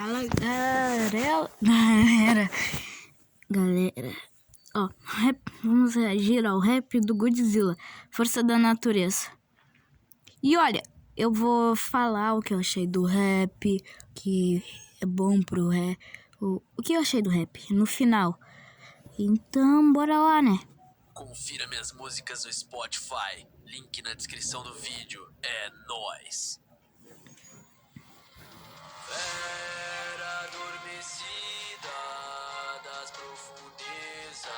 Fala, galera, ó, vamos reagir ao rap do Godzilla, Força da Natureza. E olha, eu vou falar o que eu achei do rap, que é bom pro rap, o que eu achei do rap no final. Então, bora lá, né? Confira minhas músicas no Spotify, link na descrição do vídeo, é nóis. Fera adormecida das profundezas,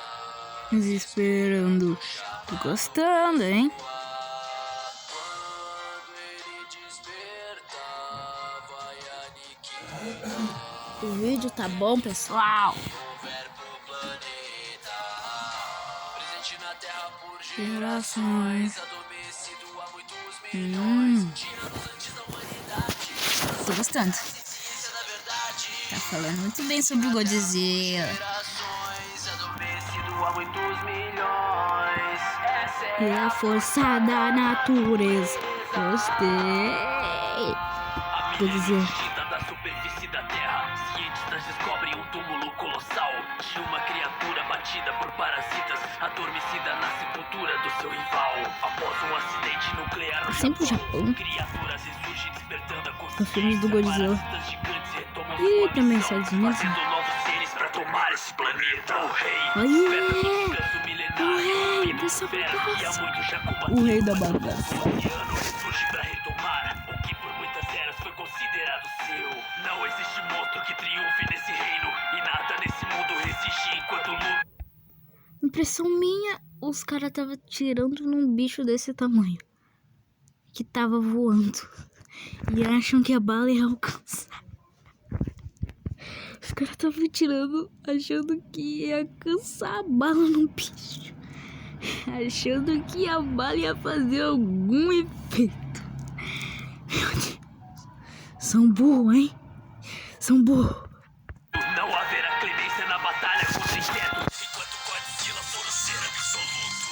Esperando, tô gostando, hein? quando ele desperta, vai aniquilar O vídeo tá bom, pessoal. o verbo planeta, presente na terra por Gerações. gerações, adormecido há muitos milhões de anos antes da humanidade. Tô gostando. Ciência da verdade, Tá falando muito bem sobre o Godzilla. gerações, adormecido há muitos milhões. Essa E é a força da natureza. Gostei. a Godzilla. extinta da superfície da Terra. Cientistas descobrem um túmulo colossal de uma criatura batida por parasitas, adormecida na sepultura do seu rival. Após um acidente nuclear no Sempre o Japão. criaturas ressurgem despertando a No consciência. filme do Godzilla. Parasitas gigantes retomam E sua também missão, Estados Unidos. fazendo novos seres pra tomar esse planeta. O rei Olha! desperta do descanso milenário. Dessa Esfera que há bagaça. muito já combateu, O rei da mas o bagaça. oceano ressurge pra retomar o que por muitas eras foi considerado seu. Não existe monstro que triunfe nesse reino, e nada nesse mundo resiste enquanto luta. Impressão minha, os caras tava tirando num bicho desse tamanho. Que tava voando. E acham que a bala ia alcançar. Os caras estavam tirando, achando que ia alcançar a bala no bicho. Achando que a bala ia fazer algum efeito. Meu Deus. São burros, hein? São burros. Não haverá clemência na batalha contra insetos, enquanto Godzilla for o ser absoluto.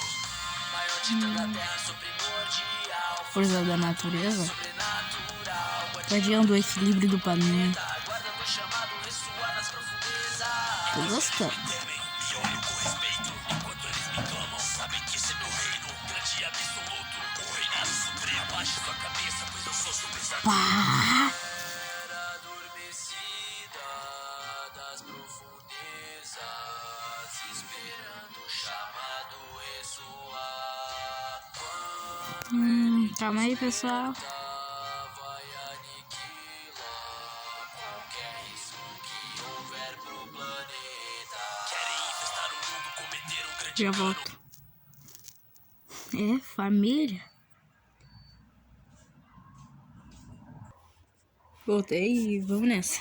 Maior titã da terra, sou primordial. Força da natureza. Sobrenatural, Guardião do equilíbrio do planeta. guardando o chamado ressoar nas profundezas. Tô gostando. Temem e olhem com respeito, enquanto eles me clamam. Sabem que esse é meu reino, grande e absoluto. O reinado supremo, abaixe sua cabeça, pois eu sou seu pesadelo. Pá. Adormecida das profundezas, esperando o chamado ressoar. Calma aí, pessoal. Vai aniquilar qualquer risco que houver pro planeta. Querem infestar o mundo, cometer um grande Já dano. volto. É, família. Voltei e vamos nessa.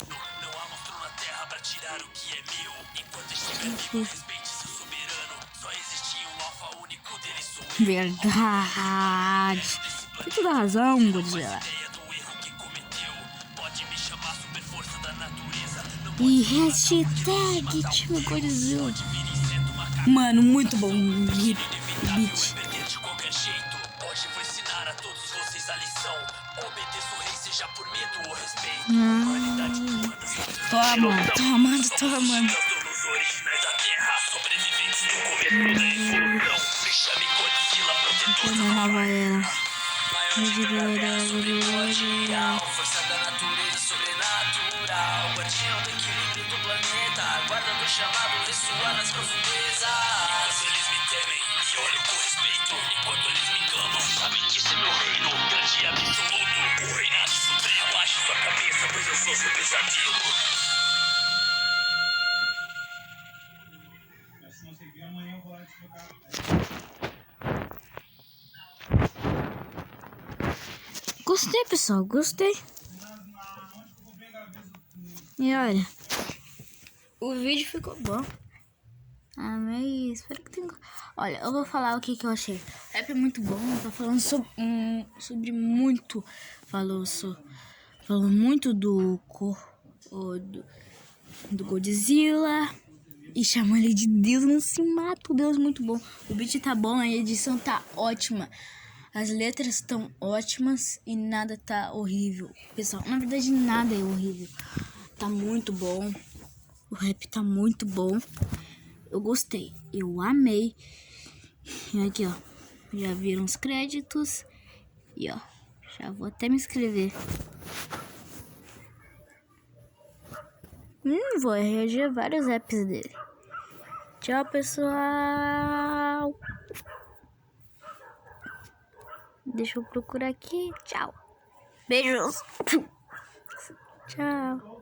Não há monstro na terra pra tirar o que é meu. Enquanto estiver vivo, respeite seu soberano. Só existia um alfa único, dele sou eu. Verdade. Tem toda razão, Godzilla. Ideia do erro que cometeu. Pode me chamar super força da natureza. Não E hashtag time Godzilla. vira inseto, macaco. Mano, muito bom o beat. Perder de qualquer jeito. Hoje vou ensinar a todos vocês a lição. Obedeça o rei, seja por medo ou respeito. Humanidade humana sofre Tomando. Os donos originais da terra, sobreviventes do começo da evolução. Me chame Godzilla, protetor da Nova era. primordial, força da natureza sobrenatural, guardião do equilíbrio do planeta, guarda do chamado ressoar nas profundezas. Enquanto eles me temem e olham com respeito, enquanto eles me clamam, sabem que esse é meu reino, grande e absoluto. O reinado supremo, abaixe sua cabeça, pois eu sou seu pesadelo. Se não servir, amanhã eu vou lá deslocar. Gostei, pessoal, gostei. E olha, o vídeo ficou bom. Amei, espero que tenha. Olha, eu vou falar o que eu achei. O rap é muito bom, tá falando sobre muito. Falou muito do Godzilla. E chamou ele de Deus, não se mata, o Deus muito bom. O beat tá bom, a edição tá ótima. As letras estão ótimas e nada tá horrível. Pessoal, na verdade nada é horrível. Tá muito bom. O rap tá muito bom. Eu gostei. Eu amei. E aqui, ó. Já viram os créditos. E, ó. Já vou até me inscrever. Vou reagir a vários apps dele. Tchau, pessoal. Deixa eu procurar aqui. Tchau. Beijos. Tchau.